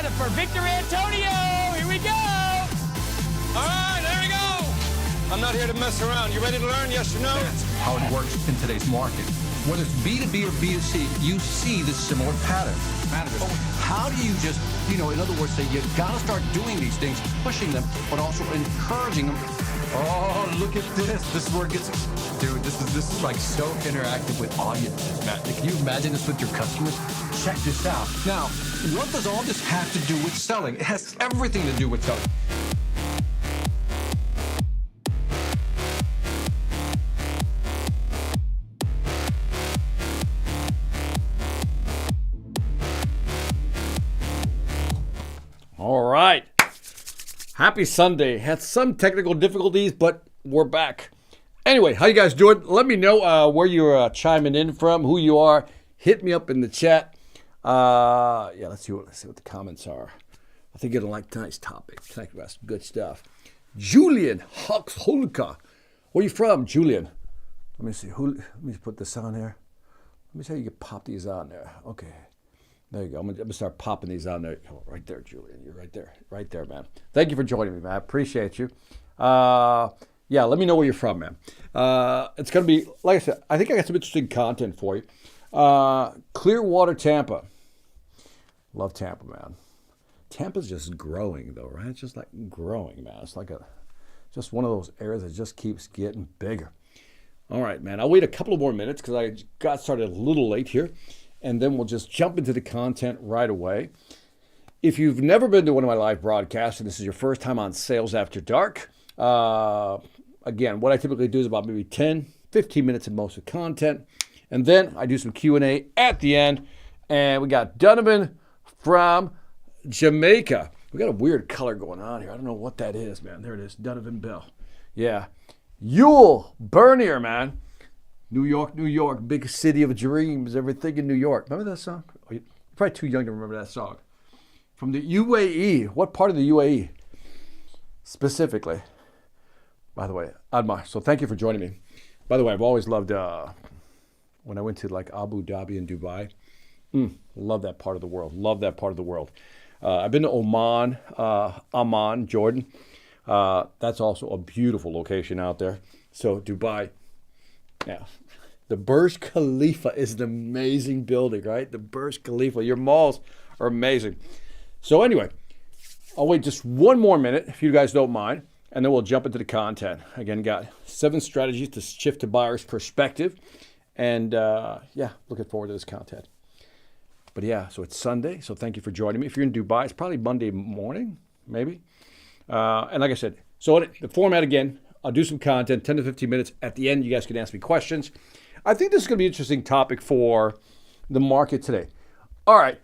together for Victor Antonio. Here we go. All right, there we go. I'm not here to mess around. You ready to learn, yes or no? That's how it works in today's market. Whether it's B2B or B2C, you see the similar pattern. Oh, how do you just, in other words, say you gotta start doing these things, pushing them, but also encouraging them. Oh, look at this. This is where it gets, dude, this is like so interactive with audiences, man. Can you imagine this with your customers? Check this out. Now, what does all this have to do with selling? It has everything to do with selling. All right. Happy Sunday. Had some technical difficulties, but we're back. Anyway, how you guys doing? Let me know where you're chiming in from, who you are. Hit me up in the chat. Let's see what the comments are. I think you're gonna like tonight's topic. Talk about some good stuff. Julian Holka. Where you from, Julian? Let me see. Let me put this on here. Let me see how you can pop these on there. Okay. There you go. I'm gonna start popping these on there. Oh, right there, Julian. You're right there, man. Thank you for joining me, man. I appreciate you. Let me know where you're from, man. It's gonna be, like I said, I think I got some interesting content for you. Clearwater, Tampa. Love Tampa, man. Tampa's just growing, though, right? It's just like growing, man. It's like just one of those areas that just keeps getting bigger. All right, man. I'll wait a couple of more minutes because I got started a little late here. And then we'll just jump into the content right away. If you've never been to one of my live broadcasts and this is your first time on Sales After Dark, again, what I typically do is about maybe 10, 15 minutes of most of the content. And then I do some Q&A at the end. And we got Donovan from Jamaica. We got a weird color going on here. I don't know what that is, man. There it is, Donovan Bell. Yeah. Yule Bernier, man. New York, big city of dreams, everything in New York. Remember that song? Oh, you're probably too young to remember that song. From the UAE. What part of the UAE specifically? By the way, Admar, so thank you for joining me. By the way, I've always loved when I went to like Abu Dhabi and Dubai. Love that part of the world. I've been to Oman, Amman, Jordan. That's also a beautiful location out there. So Dubai. Yeah, the Burj Khalifa is an amazing building, right? The Burj Khalifa, your malls are amazing. So anyway, I'll wait just one more minute if you guys don't mind, and then we'll jump into the content. Again, got 7 strategies to shift to buyer's perspective, and looking forward to this content. But yeah, so it's Sunday, so thank you for joining me. If you're in Dubai, it's probably Monday morning, maybe. And like I said, so the format again, I'll do some content, 10 to 15 minutes. At the end, you guys can ask me questions. I think this is going to be an interesting topic for the market today. All right,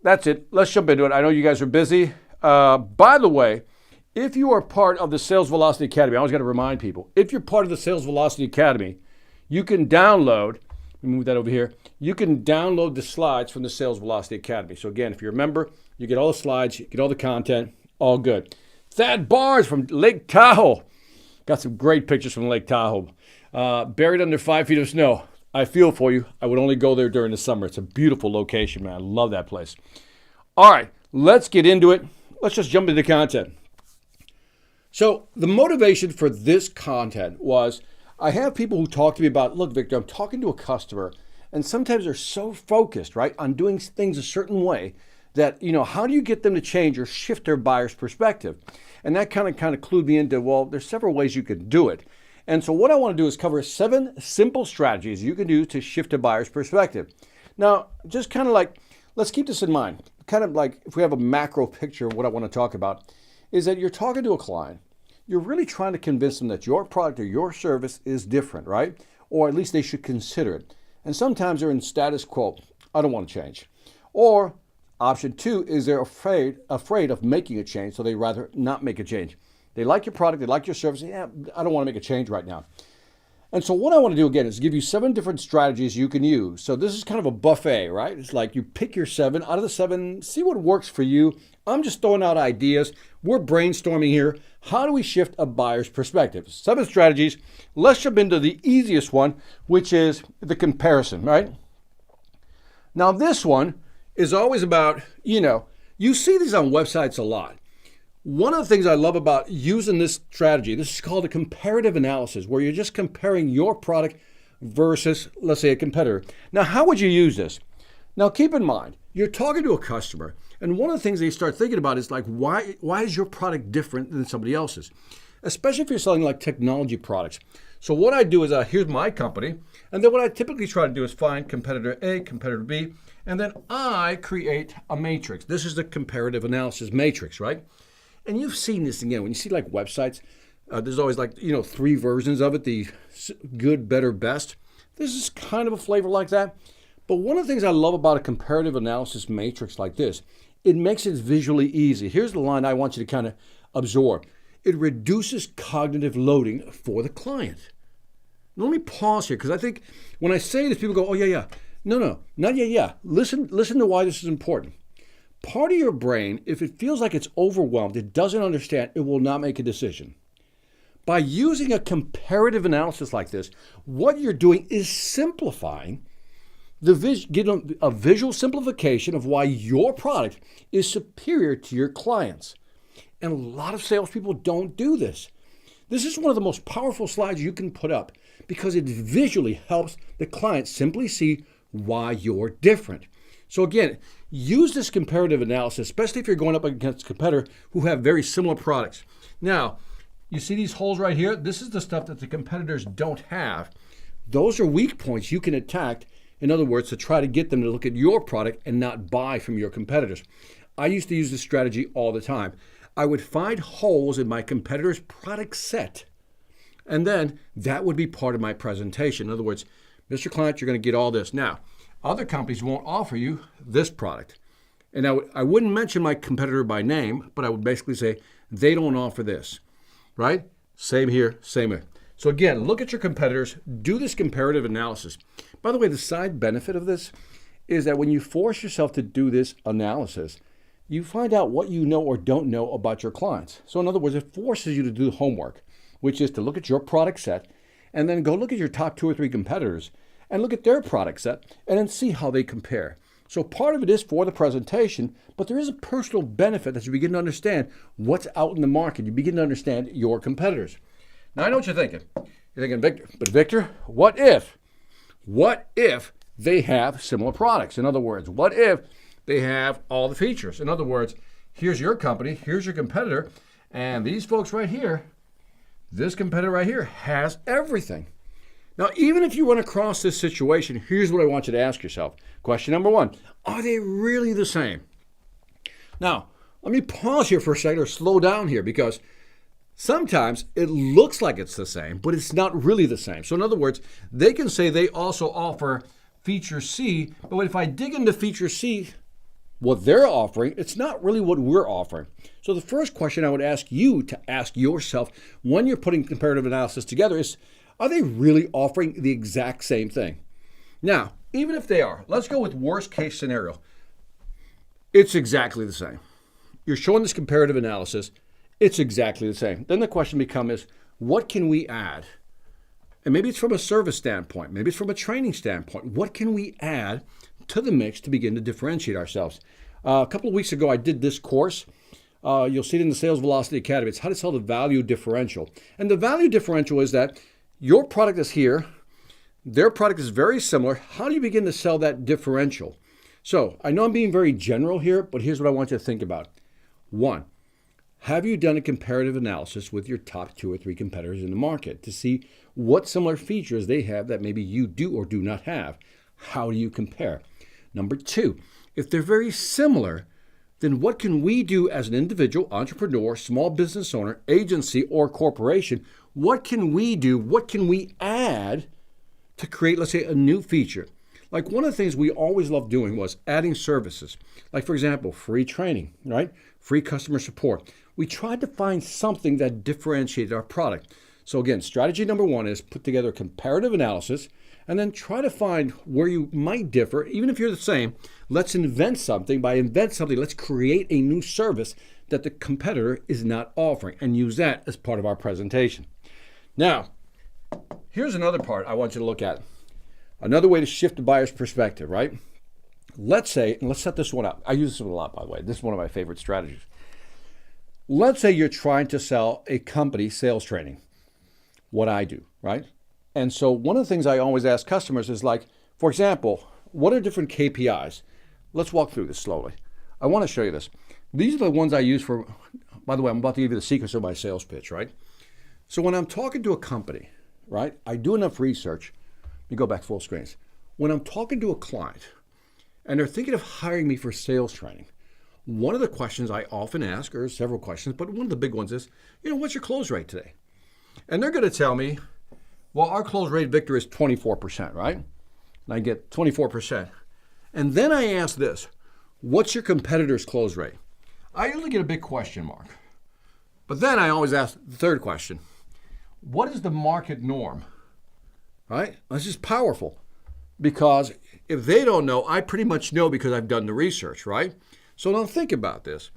that's it. Let's jump into it. I know you guys are busy. By the way, if you are part of the Sales Velocity Academy, I always got to remind people, if you're part of the Sales Velocity Academy, you can download, let me move that over here, you can download the slides from the Sales Velocity Academy. So again, if you're a member, you get all the slides, you get all the content, all good. Thad Barnes from Lake Tahoe. Got some great pictures from Lake Tahoe. Buried under 5 feet of snow. I feel for you. I would only go there during the summer. It's a beautiful location, man. I love that place. All right, let's get into it. Let's just jump into the content. So the motivation for this content was I have people who talk to me about, look, Victor, I'm talking to a customer, and sometimes they're so focused, right, on doing things a certain way that, how do you get them to change or shift their buyer's perspective? And that kind of clued me into, well, there's several ways you could do it. And so what I want to do is cover 7 simple strategies you can do to shift a buyer's perspective. Now, just kind of like, let's keep this in mind. Kind of like if we have a macro picture of what I want to talk about, is that you're talking to a client. You're really trying to convince them that your product or your service is different, right? Or at least they should consider it. And sometimes they're in status quo. I don't want to change. Or option 2 is they're afraid of making a change, so they rather not make a change. They like your product, they like your service. Yeah, I don't want to make a change right now. And so what I want to do again is give you 7 different strategies you can use. So this is kind of a buffet, right? It's like you pick your 7 out of the 7, see what works for you. I'm just throwing out ideas. We're brainstorming here. How do we shift a buyer's perspective? 7 strategies. Let's jump into the easiest one, which is the comparison, right? Now this one is always about, You see these on websites a lot. One of the things I love about using this strategy, this is called a comparative analysis, where you're just comparing your product versus, let's say, a competitor. Now, how would you use this? Now, keep in mind, you're talking to a customer, and one of the things they start thinking about is like, why is your product different than somebody else's? Especially if you're selling like technology products. So what I do is, here's my company, and then what I typically try to do is find competitor A, competitor B, and then I create a matrix. This is the comparative analysis matrix, right? And you've seen this again, when you see like websites, there's always like, 3 versions of it, the good, better, best. This is kind of a flavor like that. But one of the things I love about a comparative analysis matrix like this, it makes it visually easy. Here's the line I want you to kind of absorb. It reduces cognitive loading for the client. Now, let me pause here, because I think when I say this, people go, oh, yeah. No, not yeah. Listen to why this is important. Part of your brain, if it feels like it's overwhelmed, it doesn't understand, it will not make a decision. By using comparative analysis like this, what you're doing is simplifying getting a visual simplification of why your product is superior to your clients. And a lot of salespeople don't do this. This is one of the most powerful slides you can put up because it visually helps the client simply see why you're different. So again, use this comparative analysis, especially if you're going up against a competitor who have very similar products. Now, you see these holes right here? This is the stuff that the competitors don't have. Those are weak points you can attack, in other words, to try to get them to look at your product and not buy from your competitors. I used to use this strategy all the time. I would find holes in my competitor's product set, and then that would be part of my presentation. In other words, Mr. Client, you're going to get all this. Now, other companies won't offer you this product. And I wouldn't mention my competitor by name, but I would basically say they don't offer this, right? Same here, same here. So again, look at your competitors, do this comparative analysis. By the way, the side benefit of this is that when you force yourself to do this analysis, you find out what you know or don't know about your clients. So in other words, it forces you to do homework, which is to look at your product set and then go look at your top 2 or 3 competitors and look at their product set and then see how they compare. So part of it is for the presentation, but there is a personal benefit as you begin to understand what's out in the market. You begin to understand your competitors. Now I know what you're thinking. You're thinking, Victor, what if they have similar products? In other words, what if they have all the features? In other words, here's your company, here's your competitor, and these folks right here, this competitor right here has everything. Now, even if you run across this situation, here's what I want you to ask yourself. Question number 1, are they really the same? Now, let me pause here for a second or slow down here because sometimes it looks like it's the same, but it's not really the same. So in other words, they can say they also offer feature C, but if I dig into feature C, what they're offering, it's not really what we're offering. So the first question I would ask you to ask yourself when you're putting comparative analysis together is, are they really offering the exact same thing? Now, even if they are, let's go with worst case scenario. It's exactly the same. You're showing this comparative analysis. It's exactly the same. Then the question becomes, what can we add? And maybe it's from a service standpoint. Maybe it's from a training standpoint. What can we add to the mix to begin to differentiate ourselves? A couple of weeks ago, I did this course. You'll see it in the Sales Velocity Academy. It's how to sell the value differential. And the value differential is that your product is here. Their product is very similar. How do you begin to sell that differential? So I know I'm being very general here, but here's what I want you to think about. 1, have you done a comparative analysis with your top 2 or 3 competitors in the market to see what similar features they have that maybe you do or do not have? How do you compare? Number 2, if they're very similar, then what can we do as an individual, entrepreneur, small business owner, agency, or corporation? What can we do? What can we add to create, let's say, a new feature? Like one of the things we always loved doing was adding services. Like, for example, free training, right? Free customer support. We tried to find something that differentiated our product. So again, strategy number 1 is put together a comparative analysis and then try to find where you might differ. Even if you're the same, let's invent something. By invent something, let's create a new service that the competitor is not offering and use that as part of our presentation. Now, here's another part I want you to look at. Another way to shift the buyer's perspective, right? let's say, and let's set this one up. I use this one a lot, by the way. This is one of my favorite strategies. Let's say you're trying to sell a company sales training, what I do, right? And so one of the things I always ask customers is like, for example, what are different KPIs? Let's walk through this slowly. I want to show you this. These are the ones I use for, by the way, I'm about to give you the secrets of my sales pitch, right? So when I'm talking to a company, right, I do enough research. Let me go back full screens. When I'm talking to a client and they're thinking of hiring me for sales training, one of the questions I often ask, or several questions, but one of the big ones is, what's your close rate today? And they're going to tell me, well, our close rate, Victor, is 24%, right? And I get 24%. And then I ask this, what's your competitor's close rate? I usually get a big question mark. But then I always ask the third question, what is the market norm? Right? This is powerful because if they don't know, I pretty much know because I've done the research, right? So now think about this.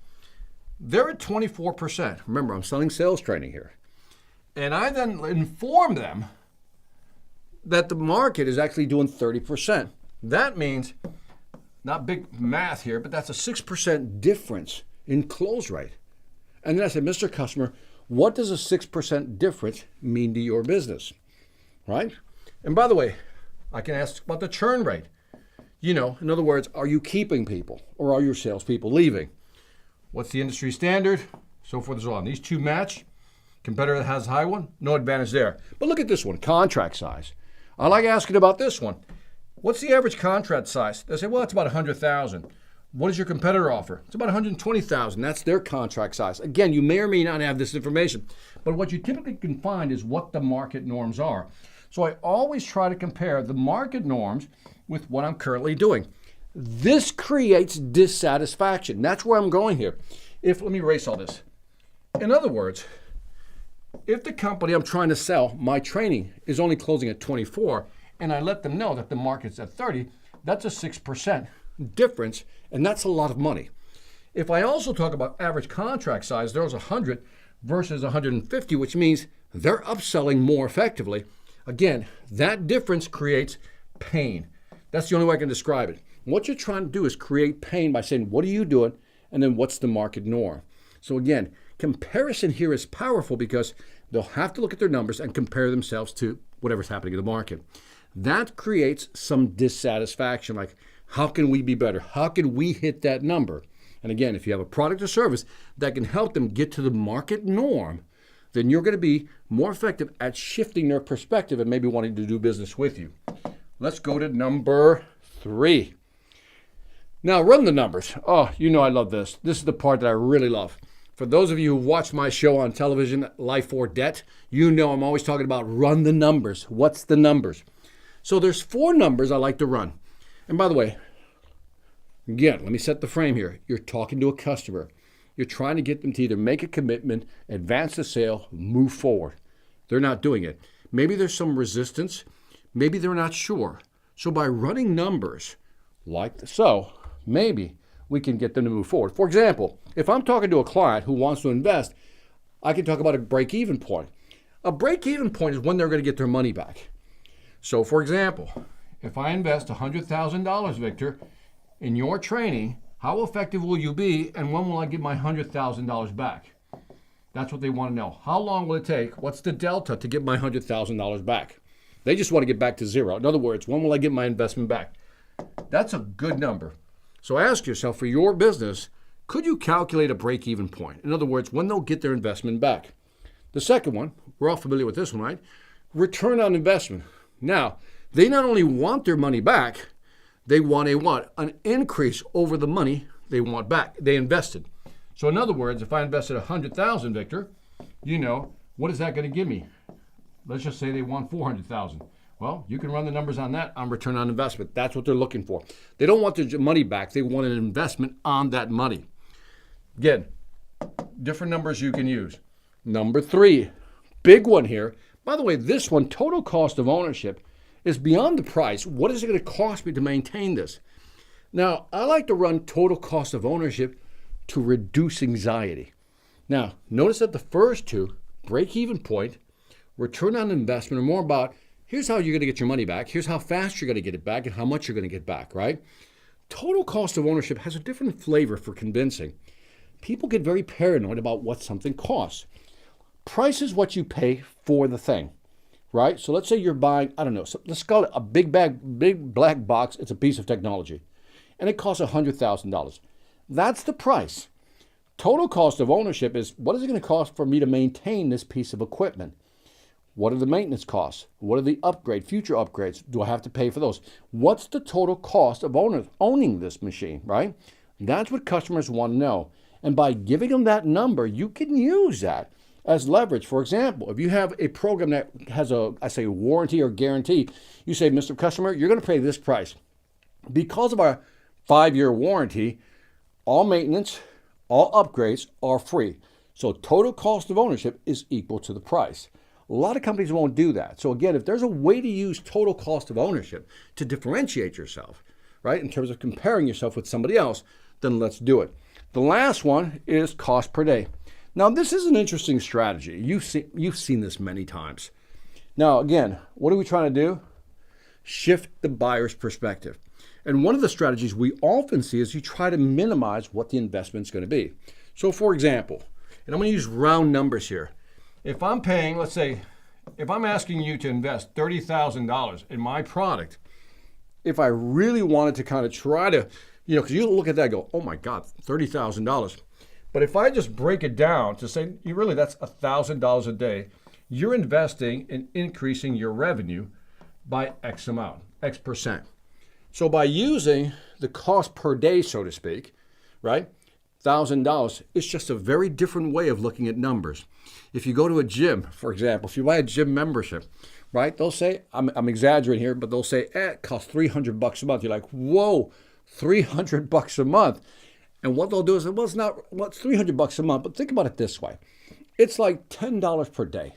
They're at 24%. Remember, I'm selling sales training here. And I then inform them that the market is actually doing 30%. That means, not big math here, but that's a 6% difference in close rate. And then I said, Mr. Customer, what does a 6% difference mean to your business? Right? And by the way, I can ask about the churn rate. In other words, are you keeping people or are your salespeople leaving? What's the industry standard? So forth and so on. These two match. Competitor that has a high one, no advantage there. But look at this one, contract size. I like asking about this one. What's the average contract size? They say, well, it's about 100,000. What does your competitor offer? It's about 120,000. That's their contract size. Again, you may or may not have this information, but what you typically can find is what the market norms are. So I always try to compare the market norms with what I'm currently doing. This creates dissatisfaction. That's where I'm going here. Let me erase all this. In other words, if the company I'm trying to sell my training is only closing at 24, and I let them know that the market's at 30, that's a 6% difference, and that's a lot of money. If I also talk about average contract size, there's 100 versus 150, which means they're upselling more effectively. Again, that difference creates pain. That's the only way I can describe it. What you're trying to do is create pain by saying, what are you doing? And then what's the market norm? So again, comparison here is powerful because they'll have to look at their numbers and compare themselves to whatever's happening in the market. That creates some dissatisfaction, like how can we be better? How can we hit that number? And again, if you have a product or service that can help them get to the market norm, then you're going to be more effective at shifting their perspective and maybe wanting to do business with you. Let's go to number 3. Now, run the numbers. Oh, I love this. This is the part that I really love. For those of you who watch my show on television, Life or Debt, I'm always talking about run the numbers. What's the numbers? So there's 4 numbers I like to run. And by the way, again, let me set the frame here. You're talking to a customer. You're trying to get them to either make a commitment, advance the sale, move forward. They're not doing it. Maybe there's some resistance. Maybe they're not sure. So by running numbers like so, maybe we can get them to move forward. For example, if I'm talking to a client who wants to invest, I can talk about a break-even point. A break-even point is when they're going to get their money back. So for example, if I invest $100,000, Victor, in your training, how effective will you be and when will I get my $100,000 back? That's what they want to know. How long will it take? What's the delta to get my $100,000 back? They just want to get back to zero. In other words, when will I get my investment back? That's a good number. So ask yourself, for your business, could you calculate a break-even point? In other words, when they'll get their investment back. The second one, we're all familiar with this one, right? Return on investment. Now, they not only want their money back, they want an increase over the money they want back, they invested. So in other words, if I invested $100,000, Victor, what is that going to give me? Let's just say they want $400,000. Well, you can run the numbers on that on return on investment. That's what they're looking for. They don't want their money back. They want an investment on that money. Again, different numbers you can use. Number 3, big one here. By the way, this one, total cost of ownership, is beyond the price. What is it going to cost me to maintain this? Now, I like to run total cost of ownership to reduce anxiety. Now, notice that the first 2, break-even point, return on investment, are more about here's how you're going to get your money back, here's how fast you're going to get it back, and how much you're going to get back, right? total cost of ownership has a different flavor for convincing. People get very paranoid about what something costs. Price is what you pay for the thing, right? So let's say you're buying, I don't know, so let's call it a big black box. It's a piece of technology, and it costs $100,000. That's the price. Total cost of ownership is, what is it going to cost for me to maintain this piece of equipment? What are the maintenance costs? What are the future upgrades? Do I have to pay for those? What's the total cost of owning this machine, right? That's what customers want to know. And by giving them that number, you can use that as leverage. For example, if you have a program that has a warranty or guarantee, you say, Mr. Customer, you're going to pay this price. Because of our 5-year warranty, all maintenance, all upgrades are free. So total cost of ownership is equal to the price. A lot of companies won't do that. So again, if there's a way to use total cost of ownership to differentiate yourself, right, in terms of comparing yourself with somebody else, then let's do it. The last one is cost per day. Now, this is an interesting strategy. You've seen this many times. Now, again, what are we trying to do? Shift the buyer's perspective. And one of the strategies we often see is you try to minimize what the investment's going to be. So, for example, and I'm going to use round numbers here. If I'm paying, let's say, if I'm asking you to invest $30,000 in my product, if I really wanted to kind of try to, because you look at that and go, oh my God, $30,000. But if I just break it down to say, that's $1,000 a day, you're investing in increasing your revenue by X amount, X percent. So by using the cost per day, so to speak, right, $1,000, it's just a very different way of looking at numbers. If you go to a gym, for example, if you buy a gym membership, right, they'll say, I'm exaggerating here, but they'll say, it costs $300 a month. You're like, whoa, $300 a month. And what they'll do is, well, it's $300 a month, but think about it this way. It's like $10 per day,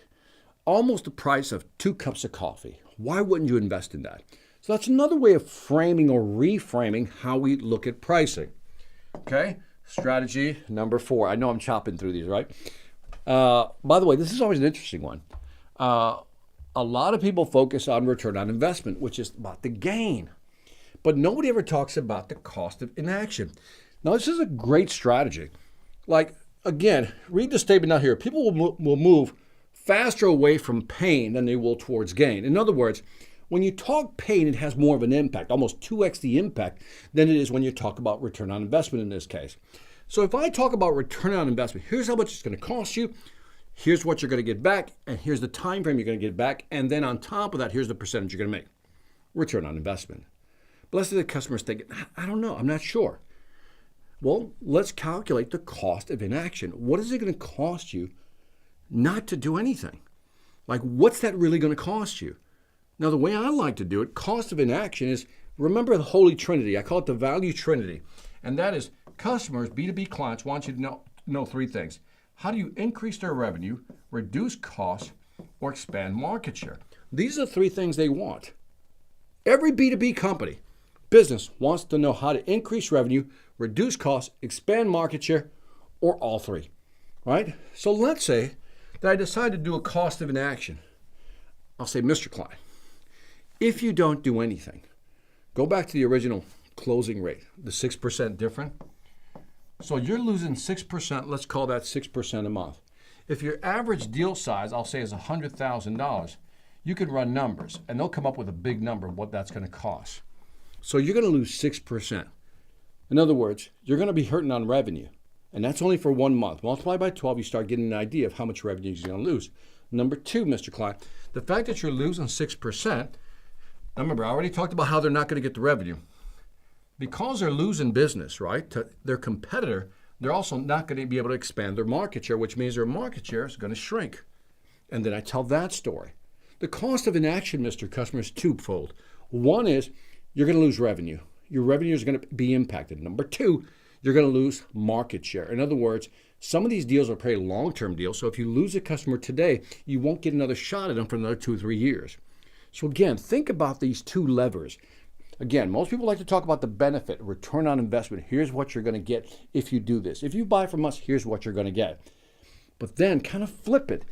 almost the price of 2 cups of coffee. Why wouldn't you invest in that? So that's another way of framing or reframing how we look at pricing. Okay, strategy number 4. I know I'm chopping through these, right? By the way, this is always an interesting one. A lot of people focus on return on investment, which is about the gain. But nobody ever talks about the cost of inaction. Now, this is a great strategy. Like, again, read the statement out here. People will move faster away from pain than they will towards gain. In other words, when you talk pain, it has more of an impact, almost 2x the impact than it is when you talk about return on investment in this case. So if I talk about return on investment, here's how much it's going to cost you, here's what you're going to get back, and here's the time frame you're going to get back, and then on top of that, here's the percentage you're going to make. Return on investment. But let's say the customer's thinking, I don't know, I'm not sure. Well, let's calculate the cost of inaction. What is it going to cost you not to do anything? Like, what's that really going to cost you? Now, the way I like to do it, cost of inaction is, remember the Holy Trinity. I call it the value trinity. And that is customers, B2B clients, want you to know 3 things. How do you increase their revenue, reduce costs, or expand market share? These are the 3 things they want. Every B2B company, business wants to know how to increase revenue, reduce costs, expand market share, or all 3, right? So let's say that I decide to do a cost of inaction. I'll say, Mr. Klein, if you don't do anything, go back to the original closing rate, the 6% different. So you're losing 6%, let's call that 6% a month. If your average deal size, I'll say, is $100,000, you can run numbers, and they'll come up with a big number of what that's going to cost. So you're going to lose 6%. In other words, you're going to be hurting on revenue, and that's only for 1 month. Multiply by 12, you start getting an idea of how much revenue you're going to lose. Number 2, Mr. Klein, the fact that you're losing 6%, remember, I already talked about how they're not going to get the revenue. Because they're losing business, right, to their competitor, they're also not going to be able to expand their market share, which means their market share is going to shrink. And then I tell that story. The cost of inaction, Mr. Customer, is twofold. One is you're going to lose revenue. Your revenue is going to be impacted. Number 2, you're going to lose market share. In other words, some of these deals are pretty long-term deals. So if you lose a customer today, you won't get another shot at them for another 2 or 3 years. So again, think about these 2 levers. Again, most people like to talk about the benefit, return on investment. Here's what you're going to get if you do this. If you buy from us, here's what you're going to get. But then kind of flip it.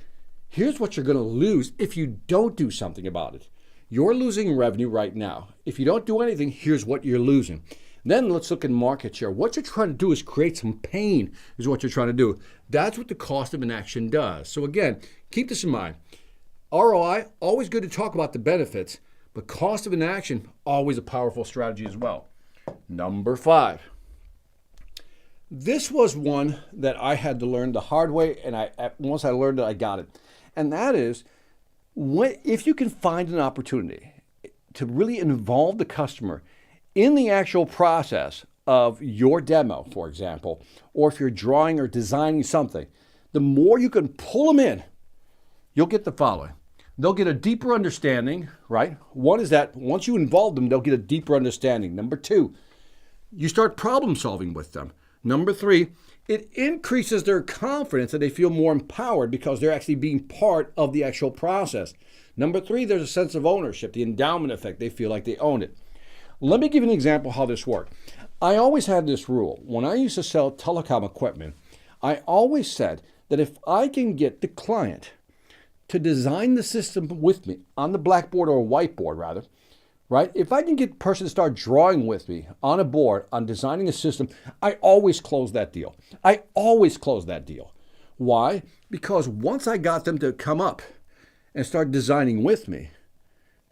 Here's what you're going to lose if you don't do something about it. You're losing revenue right now. If you don't do anything, here's what you're losing. Then let's look at market share. What you're trying to do is create some pain is what you're trying to do. That's what the cost of inaction does. So again, keep this in mind. ROI, always good to talk about the benefits, but cost of inaction, always a powerful strategy as well. Number 5. This was one that I had to learn the hard way, and once I learned it, I got it. And that is, if you can find an opportunity to really involve the customer in the actual process of your demo, for example, or if you're drawing or designing something, the more you can pull them in, you'll get the following. They'll get a deeper understanding, right? One is that once you involve them, they'll get a deeper understanding. Number 2, you start problem solving with them. Number 3, it increases their confidence and they feel more empowered because they're actually being part of the actual process. Number 3, there's a sense of ownership, the endowment effect. They feel like they own it. Let me give you an example of how this worked. I always had this rule. When I used to sell telecom equipment, I always said that if I can get the client to design the system with me on the blackboard or whiteboard rather, right? If I can get the person to start drawing with me on a board on designing a system, I always close that deal. I always close that deal. Why? Because once I got them to come up and start designing with me,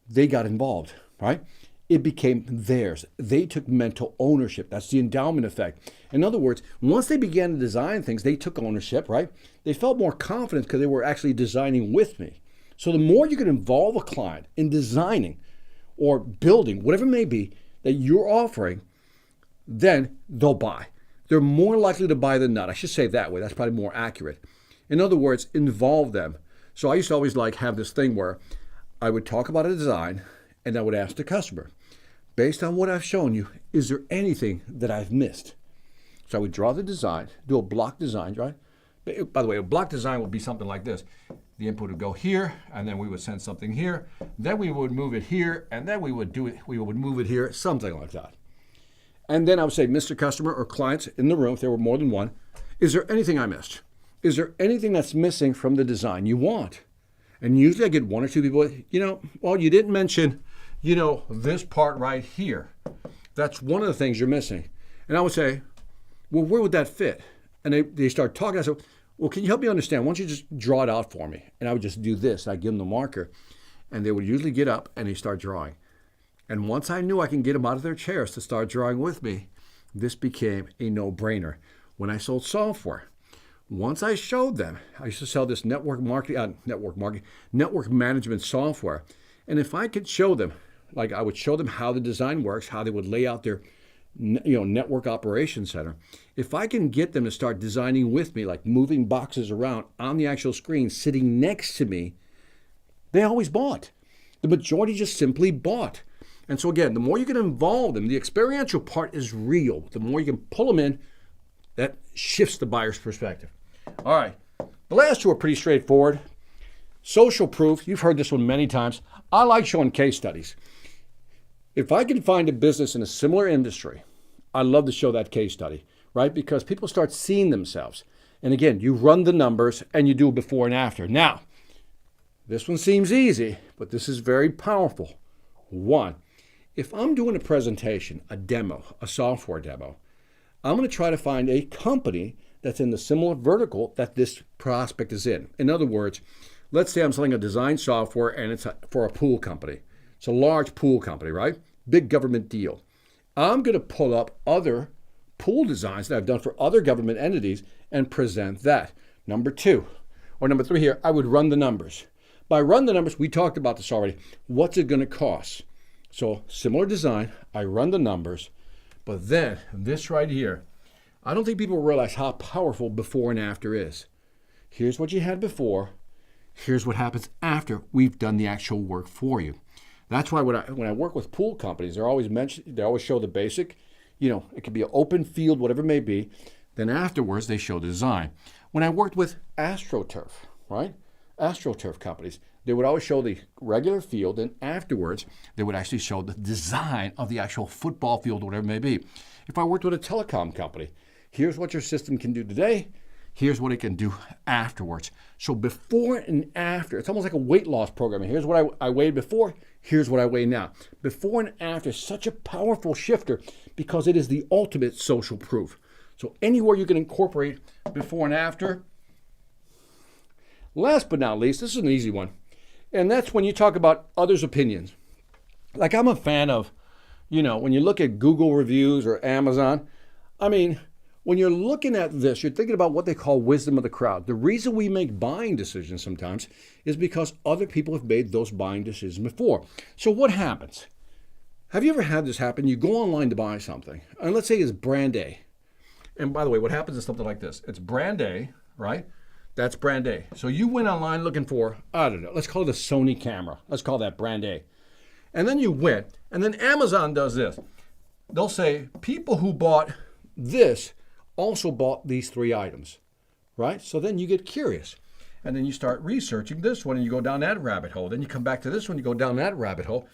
they got involved, right? It became theirs. They took mental ownership. That's the endowment effect. In other words, once they began to design things, they took ownership, right? They felt more confident because they were actually designing with me. So the more you can involve a client in designing or building, whatever it may be that you're offering, then they'll buy. They're more likely to buy than not. I should say it that way. That's probably more accurate. In other words, involve them. So I used to always have this thing where I would talk about a design and I would ask the customer, based on what I've shown you, is there anything that I've missed? So I would draw the design, do a block design, right? By the way, a block design would be something like this. The input would go here, and then we would send something here. Then we would move it here, and then we would move it here, something like that. And then I would say, Mr. Customer or clients in the room, if there were more than one, is there anything I missed? Is there anything that's missing from the design you want? And usually I get 1 or 2 people, well, you didn't mention, this part right here. That's one of the things you're missing. And I would say, well, where would that fit? And they start talking. I said, well, can you help me understand? Why don't you just draw it out for me? And I would just do this. I'd give them the marker. And they would usually get up and they start drawing. And once I knew I can get them out of their chairs to start drawing with me, this became a no-brainer. When I sold software, once I showed them, I used to sell this network management software. And if I could show them, like I would show them how the design works, how they would lay out their network operations center. If I can get them to start designing with me, like moving boxes around on the actual screen, sitting next to me, they always bought. The majority just simply bought. And so again, the more you can involve them, the experiential part is real. The more you can pull them in, that shifts the buyer's perspective. All right, the last 2 are pretty straightforward. Social proof, you've heard this one many times. I like showing case studies. If I can find a business in a similar industry, I love to show that case study, right? Because people start seeing themselves. And again, you run the numbers and you do a before and after. Now, this one seems easy, but this is very powerful. 1, if I'm doing a presentation, a demo, a software demo, I'm going to try to find a company that's in the similar vertical that this prospect is in. In other words, let's say I'm selling a design software and it's for a pool company. It's a large pool company, right? Big government deal. I'm going to pull up other pool designs that I've done for other government entities and present that. Number 2, or number 3 here, I would run the numbers. By run the numbers, we talked about this already. What's it going to cost? So similar design, I run the numbers, but then this right here, I don't think people realize how powerful before and after is. Here's what you had before. Here's what happens after we've done the actual work for you. That's why when I work with pool companies, they always show the basic, it could be an open field, whatever it may be. Then afterwards, they show the design. When I worked with AstroTurf, right? AstroTurf companies, they would always show the regular field, and afterwards, they would actually show the design of the actual football field, whatever it may be. If I worked with a telecom company, here's what your system can do today. Here's what it can do afterwards. So before and after, it's almost like a weight loss program. Here's what I weighed before. Here's what I weigh now. Before and after is such a powerful shifter because it is the ultimate social proof. So anywhere you can incorporate before and after. Last but not least, this is an easy one. And that's when you talk about others' opinions. Like I'm a fan of, when you look at Google reviews or Amazon, when you're looking at this, you're thinking about what they call wisdom of the crowd. The reason we make buying decisions sometimes is because other people have made those buying decisions before. So what happens? Have you ever had this happen? You go online to buy something, and let's say it's brand A. And by the way, what happens is something like this. It's brand A, right? That's brand A. So you went online looking for, I don't know, let's call it a Sony camera. Let's call that brand A. And then you went, and then Amazon does this. They'll say, people who bought this also bought these 3 items, right? So then you get curious. And then you start researching this one, and you go down that rabbit hole. Then you come back to this one, you go down that rabbit hole,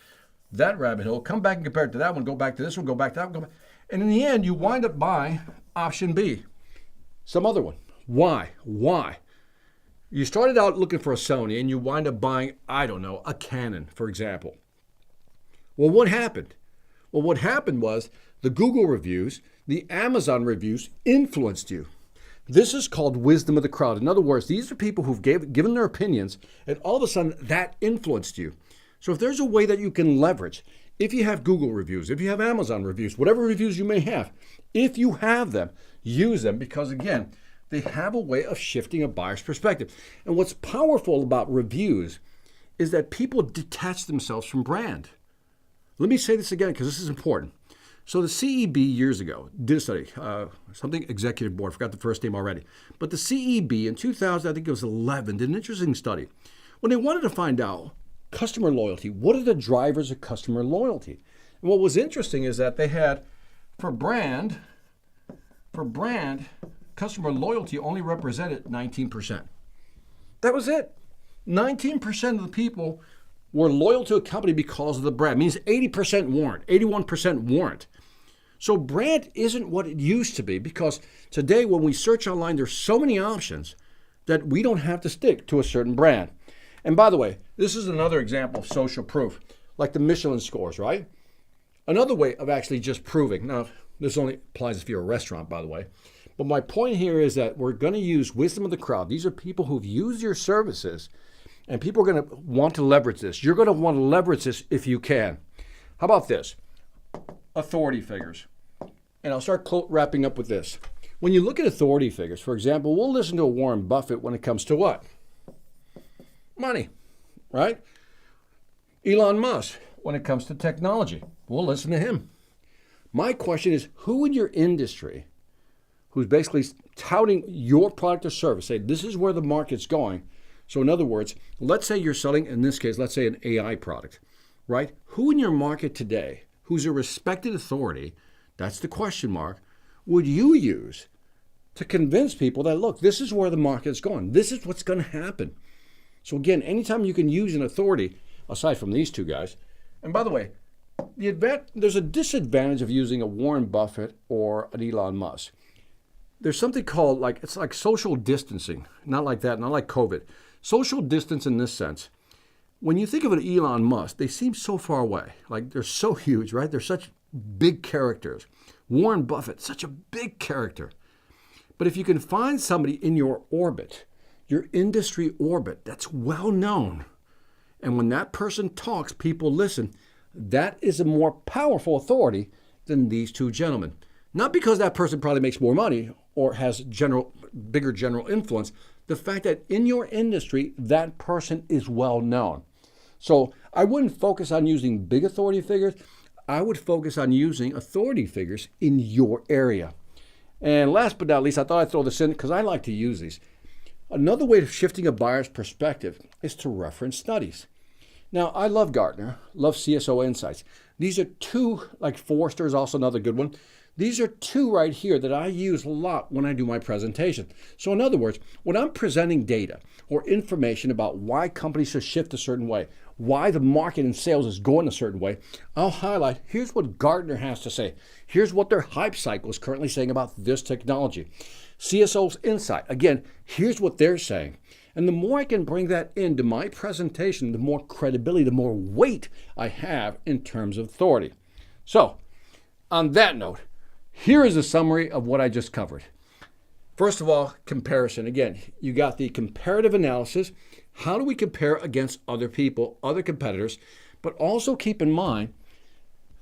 come back and compare it to that one, go back to this one, go back to that one, go back. And in the end, you wind up buying option B, some other one. Why? You started out looking for a Sony, and you wind up buying, I don't know, a Canon, for example. Well, what happened? Well, what happened was the Google reviews, the Amazon reviews influenced you. This is called wisdom of the crowd. In other words, these are people who've given their opinions, and all of a sudden that influenced you. So if there's a way that you can leverage, if you have Google reviews, if you have Amazon reviews, whatever reviews you may have, if you have them, use them because, again, they have a way of shifting a buyer's perspective. And what's powerful about reviews is that people detach themselves from brand. Let me say this again because this is important. So the CEB years ago did a study, something executive board, I forgot the first name already. But the CEB in 2000, I think it was 11, did an interesting study. When they wanted to find out customer loyalty, what are the drivers of customer loyalty? And what was interesting is that they had, for brand, customer loyalty only represented 19%. That was it. 19% of the people were loyal to a company because of the brand. It means 80% weren't, 81% weren't. So brand isn't what it used to be because today when we search online, there's so many options that we don't have to stick to a certain brand. And by the way, this is another example of social proof, like the Michelin scores, right? Another way of actually just proving. Now, this only applies if you're a restaurant, by the way. But my point here is that we're going to use wisdom of the crowd. These are people who've used your services, and people are going to want to leverage this. You're going to want to leverage this if you can. How about this? Authority figures. And I'll start wrapping up with this. When you look at authority figures, for example, we'll listen to a Warren Buffett when it comes to what? Money, right? Elon Musk, when it comes to technology, we'll listen to him. My question is, who in your industry who's basically touting your product or service, say this is where the market's going. So in other words, let's say you're selling, in this case, let's say an AI product, right? Who in your market today, who's a respected authority, that's the question mark, would you use to convince people that, look, this is where the market's going. This is what's going to happen. So again, anytime you can use an authority, aside from these two guys, and by the way, there's a disadvantage of using a Warren Buffett or an Elon Musk. There's something called, it's like social distancing. Not like that, not like COVID. Social distance in this sense. When you think of an Elon Musk, they seem so far away. Like they're so huge, right? They're such big characters. Warren Buffett, such a big character. But if you can find somebody in your orbit, your industry orbit, that's well known, and when that person talks, people listen, that is a more powerful authority than these two gentlemen. Not because that person probably makes more money or has bigger general influence, the fact that in your industry, that person is well known. So I wouldn't focus on using big authority figures. I would focus on using authority figures in your area. And last but not least, I thought I'd throw this in because I like to use these. Another way of shifting a buyer's perspective is to reference studies. Now, I love Gartner, love CSO Insights. These are two, like Forrester is also another good one. These are two right here that I use a lot when I do my presentation. So in other words, when I'm presenting data or information about why companies should shift a certain way, why the market and sales is going a certain way, I'll highlight, here's what Gartner has to say. Here's what their hype cycle is currently saying about this technology. CSO's insight. Again, here's what they're saying. And the more I can bring that into my presentation, the more credibility, the more weight I have in terms of authority. So, on that note, here is a summary of what I just covered. First of all, comparison. Again, you got the comparative analysis. How do we compare against other people, other competitors? But also keep in mind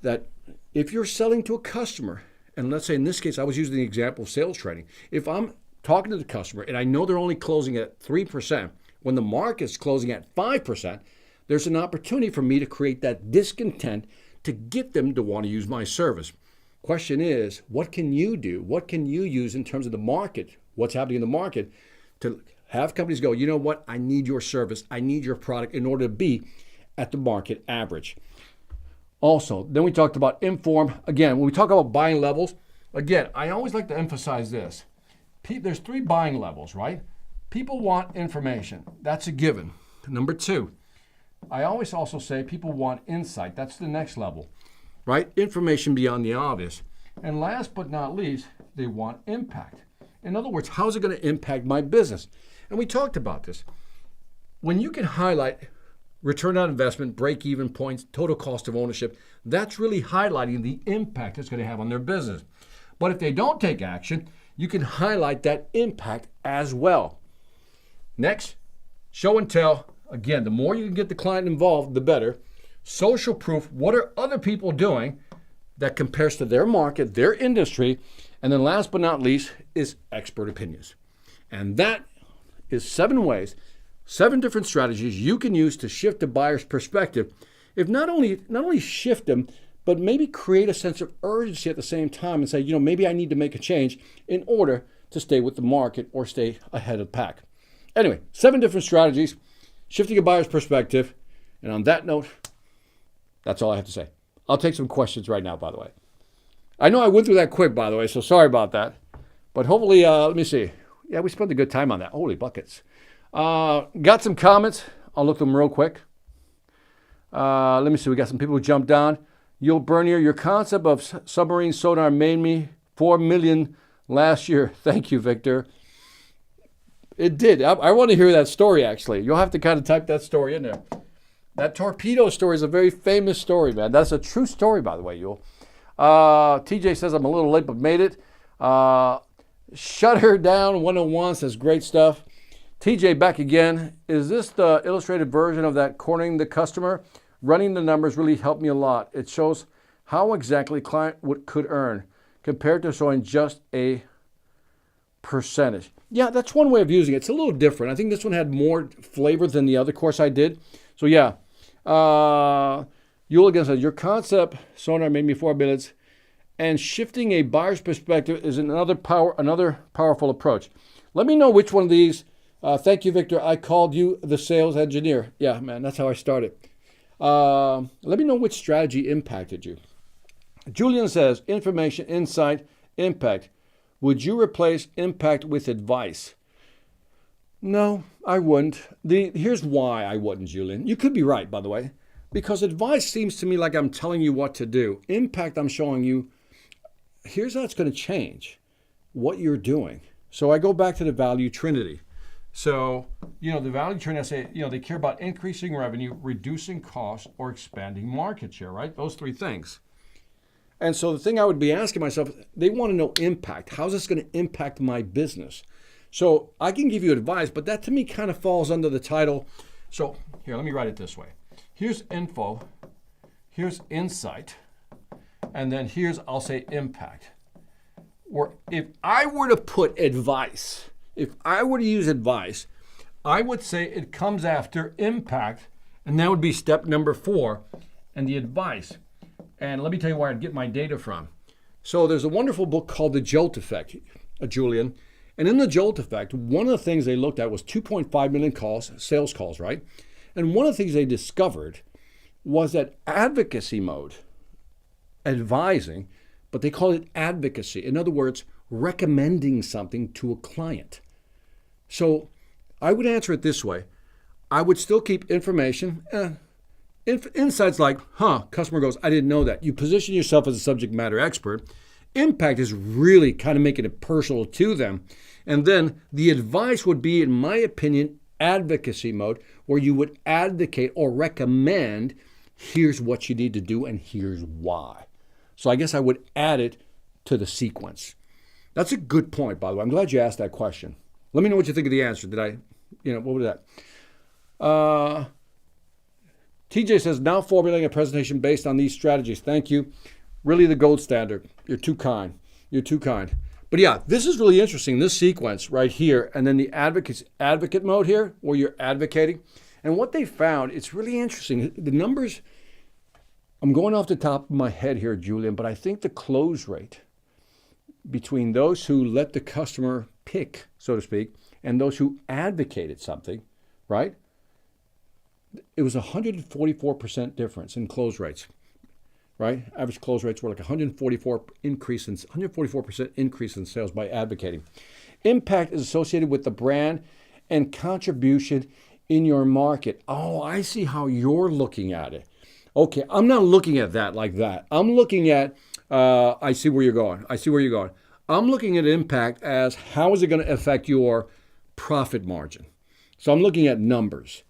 that if you're selling to a customer, and let's say in this case, I was using the example of sales training. If I'm talking to the customer and I know they're only closing at 3%, when the market's closing at 5%, there's an opportunity for me to create that discontent to get them to want to use my service. Question is, what can you do? What can you use in terms of the market, what's happening in the market, to have companies go, you know what, I need your service, I need your product in order to be at the market average. Also, then we talked about inform. Again, when we talk about buying levels, again, I always like to emphasize this. There's 3 buying levels, right? People want information. That's a given. Number 2, I always also say people want insight. That's the next level, right? Information beyond the obvious. And last but not least, they want impact. In other words, how's it going to impact my business? And we talked about this. When you can highlight return on investment, break-even points, total cost of ownership, that's really highlighting the impact it's going to have on their business. But if they don't take action, you can highlight that impact as well. Next, show and tell. Again, the more you can get the client involved, the better. Social proof. What are other people doing that compares to their market, their industry? And then last but not least is expert opinions. And that is 7 ways, 7 different strategies you can use to shift the buyer's perspective. If not only shift them, but maybe create a sense of urgency at the same time and say, you know, maybe I need to make a change in order to stay with the market or stay ahead of the pack. Anyway, 7 different strategies, shifting a buyer's perspective. And on that note, that's all I have to say. I'll take some questions right now, by the way. I know I went through that quick, by the way, so sorry about that. But hopefully, let me see. Yeah, we spent a good time on that. Holy buckets. Got some comments. I'll look at them real quick. Let me see. We got some people who jumped on. Yul Bernier, your concept of submarine sonar made me $4 million last year. Thank you, Victor. It did. I want to hear that story, actually. You'll have to kind of type that story in there. That torpedo story is a very famous story, man. That's a true story, by the way, Yul. TJ says I'm a little late, but made it. Shut Her Down 101 says great stuff. TJ back again. Is this the illustrated version of that cornering the customer? Running the numbers really helped me a lot. It shows how exactly client could earn compared to showing just a percentage. Yeah, that's one way of using it. It's a little different. I think this one had more flavor than the other course I did. So yeah. Yul again says, your concept sonar made me 4 minutes. And shifting a buyer's perspective is another powerful approach. Let me know which one of these. Thank you, Victor. I called you the sales engineer. Yeah, man, that's how I started. Let me know which strategy impacted you. Julian says, information, insight, impact. Would you replace impact with advice? No, I wouldn't. Here's why I wouldn't, Julian. You could be right, by the way, because advice seems to me like I'm telling you what to do. Impact, I'm showing you, here's how it's going to change what you're doing. So I go back to the value trinity. So, the value trinity, I say, they care about increasing revenue, reducing costs, or expanding market share, right? Those 3 things. And so the thing I would be asking myself, they want to know impact. How's this going to impact my business? So I can give you advice, but that to me kind of falls under the title. So here, let me write it this way. Here's info, here's insight, and then here's, I'll say, impact. Or if I were to put advice, if I were to use advice, I would say it comes after impact, and that would be step number 4, and the advice. And let me tell you where I'd get my data from. So there's a wonderful book called The Jolt Effect, Julian. And in The Jolt Effect, one of the things they looked at was 2.5 million calls, sales calls, right? And one of the things they discovered was that advocacy mode, advising, but they call it advocacy. In other words, recommending something to a client. So I would answer it this way. I would still keep information. Insights like, customer goes, I didn't know that. You position yourself as a subject matter expert. Impact is really kind of making it personal to them. And then the advice would be, in my opinion, advocacy mode, where you would advocate or recommend, here's what you need to do and here's why. So I guess I would add it to the sequence. That's a good point, by the way. I'm glad you asked that question. Let me know what you think of the answer. What was that? TJ says, now formulating a presentation based on these strategies. Thank you. Really the gold standard. You're too kind. You're too kind. But yeah, this is really interesting, this sequence right here, and then the advocate mode here, where you're advocating. And what they found, it's really interesting. The numbers, I'm going off the top of my head here, Julian, but I think the close rate between those who let the customer pick, so to speak, and those who advocated something, right? It was 144% difference in close rates, right? Average close rates were like 144% increase in sales by advocating. Impact is associated with the brand and contribution in your market. Oh, I see how you're looking at it. Okay, I'm not looking at that like that. I'm looking at, I see where you're going. I'm looking at impact as how is it going to affect your profit margin. So I'm looking at numbers.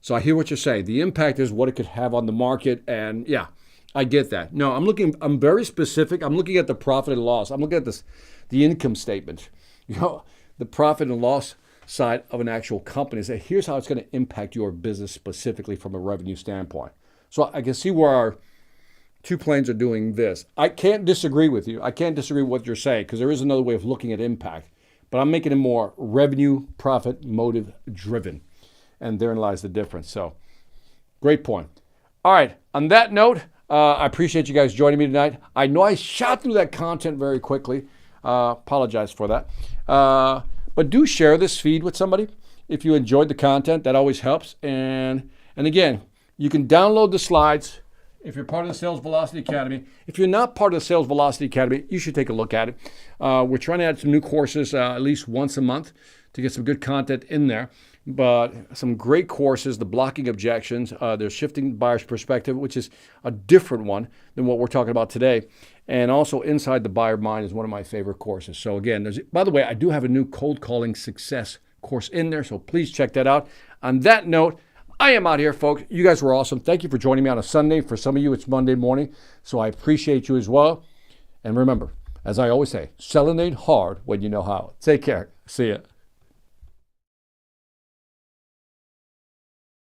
So I hear what you're saying. The impact is what it could have on the market, and yeah, I get that. No, I'm very specific. I'm looking at the profit and loss. I'm looking at the income statement. The profit and loss side of an actual company. Say, here's how it's going to impact your business specifically from a revenue standpoint. So I can see where our two planes are doing this. I can't disagree with you. I can't disagree with what you're saying, because there is another way of looking at impact. But I'm making it more revenue, profit, motive driven. And therein lies the difference. So great point. All right. On that note, I appreciate you guys joining me tonight. I know I shot through that content very quickly. Apologize for that. But do share this feed with somebody if you enjoyed the content. That always helps. And again, you can download the slides if you're part of the Sales Velocity Academy. If you're not part of the Sales Velocity Academy, you should take a look at it. We're trying to add some new courses at least once a month to get some good content in there. But some great courses, the blocking objections, there's shifting buyer's perspective, which is a different one than what we're talking about today. And also Inside the Buyer Mind is one of my favorite courses. So again, by the way, I do have a new cold calling success course in there, so please check that out. On that note, I am out here, folks. You guys were awesome. Thank you for joining me on a Sunday. For some of you, it's Monday morning, so I appreciate you as well. And remember, as I always say, selling ain't hard when you know how. Take care. See ya.